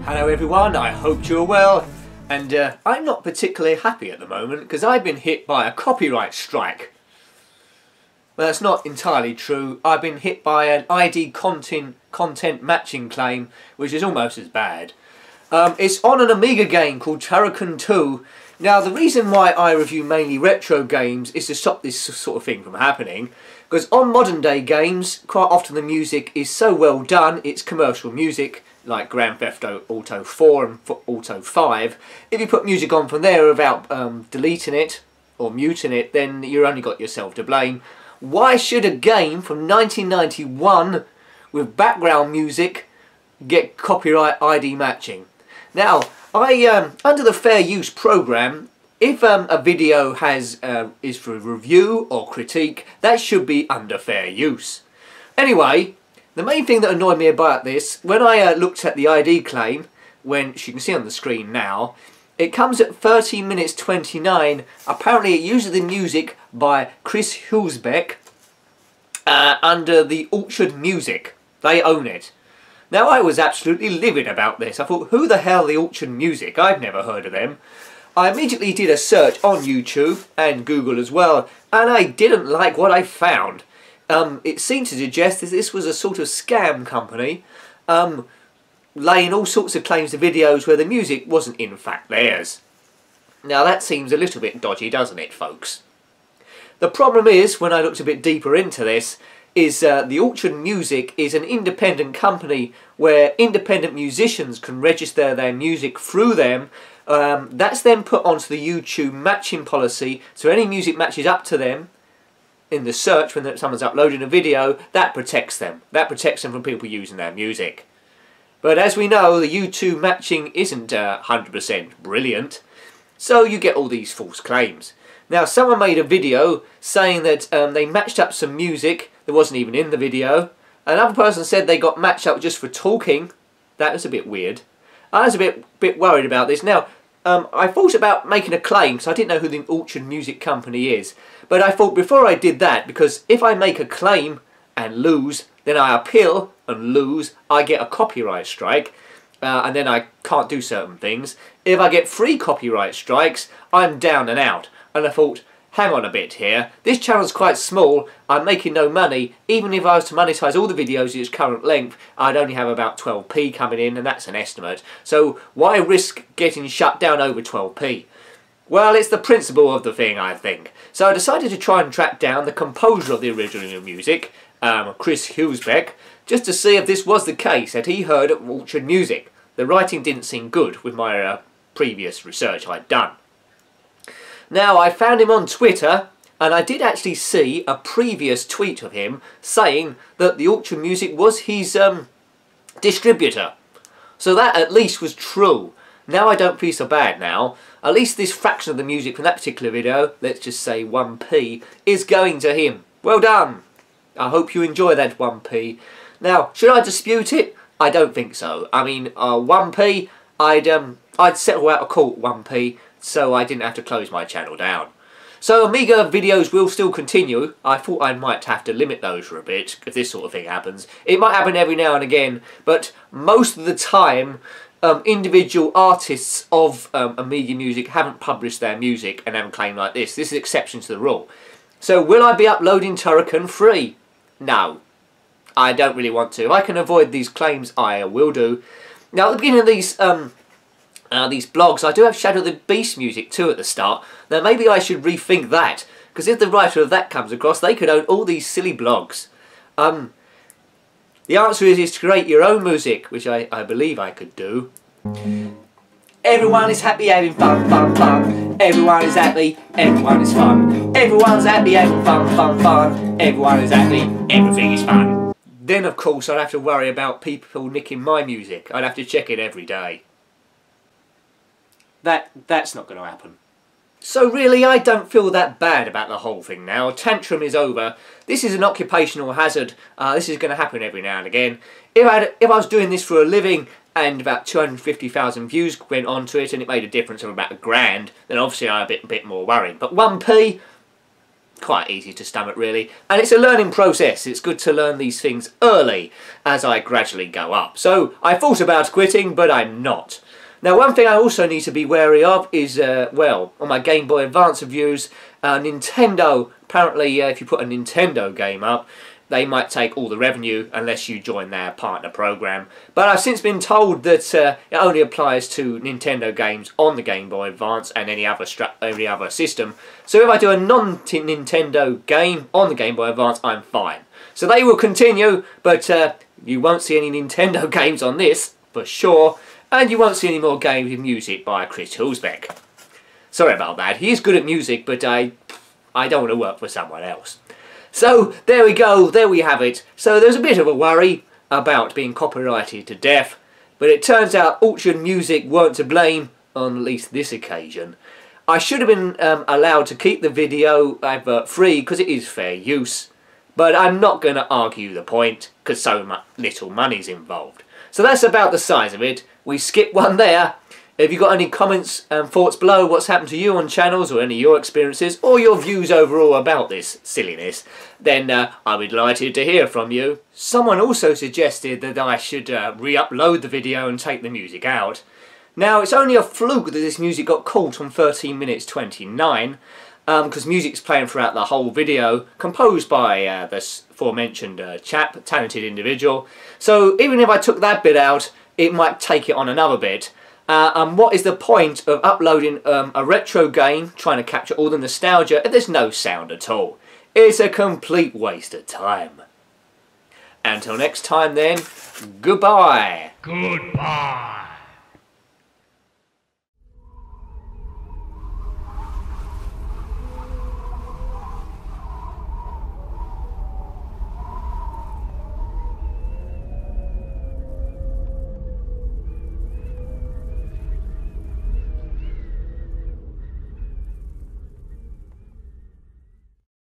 Hello everyone, I hope you're well, and I'm not particularly happy at the moment because I've been hit by a copyright strike. Well, that's not entirely true. I've been hit by an ID content matching claim, which is almost as bad. It's on an Amiga game called Njenkin 2. Now, the reason why I review mainly retro games is to stop this sort of thing from happening, because on modern day games, quite often the music is so well done, it's commercial music, like Grand Theft Auto 4 and Auto 5. If you put music on from there without deleting it or muting it, then you've only got yourself to blame. Why should a game from 1991 with background music get copyright ID matching? Now, under the fair use program, if a video is for review or critique, that should be under fair use. Anyway, the main thing that annoyed me about this, when I looked at the ID claim, which you can see on the screen now, it comes at 13 minutes 29. Apparently it uses the music by Chris Hulsbeck under the Orchard Music. They own it. Now, I was absolutely livid about this. I thought, who the hell are the Orchard Music? I've never heard of them. I immediately did a search on YouTube and Google as well, and I didn't like what I found. It seemed to suggest that this was a sort of scam company, laying all sorts of claims to videos where the music wasn't in fact theirs. Now that seems a little bit dodgy, doesn't it, folks? The problem is, when I looked a bit deeper into this, is the Orchard Music is an independent company where independent musicians can register their music through them. That's then put onto the YouTube matching policy, so any music matches up to them in the search when someone's uploading a video. That protects them. That protects them from people using their music. But as we know, the YouTube matching isn't 100% brilliant, so you get all these false claims. Now, someone made a video saying that they matched up some music that wasn't even in the video. Another person said they got matched up just for talking. That was a bit weird. I was a bit worried about this. Now, I thought about making a claim because I didn't know who the Orchard Music Company is. But I thought before I did that, because if I make a claim and lose, then I appeal and lose, I get a copyright strike, and then I can't do certain things. If I get 3 copyright strikes, I'm down and out. And I thought, hang on a bit here, this channel's quite small, I'm making no money. Even if I was to monetize all the videos at its current length, I'd only have about 12p coming in, and that's an estimate. So why risk getting shut down over 12p? Well, it's the principle of the thing, I think. So I decided to try and track down the composer of the original music, Chris Hulsbeck, just to see if this was the case that he heard at Orchard Music. The writing didn't seem good with my previous research I'd done. Now, I found him on Twitter, and I did actually see a previous tweet of him saying that the Orchard Music was his distributor. So that at least was true. Now I don't feel so bad now. At least this fraction of the music from that particular video, let's just say 1p, is going to him. Well done. I hope you enjoy that 1p. Now, should I dispute it? I don't think so. I mean, 1p, I'd settle out of court 1p, so I didn't have to close my channel down. So Amiga videos will still continue. I thought I might have to limit those for a bit if this sort of thing happens. It might happen every now and again, but most of the time individual artists of Amiga music haven't published their music and haven't claimed like this. This is exception to the rule. So will I be uploading Njenkin free? No. I don't really want to. If I can avoid these claims, I will do. Now at the beginning of these blogs, I do have Shadow the Beast music too at the start. Now maybe I should rethink that, because if the writer of that comes across, they could own all these silly blogs. The answer is to create your own music, which I believe I could do. Everyone is happy, having fun, fun, fun. Everyone is happy, everyone is fun. Everyone's happy, having fun, fun, fun. Everyone is happy, everything is fun. Then of course I'd have to worry about people nicking my music. I'd have to check it every day. That's not going to happen. So really, I don't feel that bad about the whole thing now. Tantrum is over. This is an occupational hazard. This is going to happen every now and again. If I was doing this for a living and about 250,000 views went onto it and it made a difference of about £1,000, then obviously I'm a bit more worried. But 1p, quite easy to stomach really, and it's a learning process. It's good to learn these things early as I gradually go up. So I thought about quitting, but I'm not. Now, one thing I also need to be wary of is, well, on my Game Boy Advance reviews, Nintendo, apparently if you put a Nintendo game up, they might take all the revenue unless you join their partner program. But I've since been told that it only applies to Nintendo games on the Game Boy Advance and any other system. So if I do a non-Nintendo game on the Game Boy Advance, I'm fine. So they will continue, but you won't see any Nintendo games on this, for sure. And you won't see any more games with music by Chris Hulsbeck. Sorry about that. He is good at music, but I don't want to work for someone else. So there we go, there we have it. So there's a bit of a worry about being copyrighted to death, but it turns out Orchard Music weren't to blame on at least this occasion. I should have been allowed to keep the video advert free because it is fair use, but I'm not going to argue the point because so little money's involved. So that's about the size of it. We skip one there. If you've got any comments and thoughts below what's happened to you on channels or any of your experiences or your views overall about this silliness, then I'll be delighted to hear from you. Someone also suggested that I should re-upload the video and take the music out. Now, it's only a fluke that this music got caught on 13 minutes 29 because music's playing throughout the whole video, composed by this aforementioned chap, talented individual. So even if I took that bit out, it might take it on another bit. And what is the point of uploading a retro game, trying to capture all the nostalgia, if there's no sound at all? It's a complete waste of time. Until next time then, goodbye. Goodbye.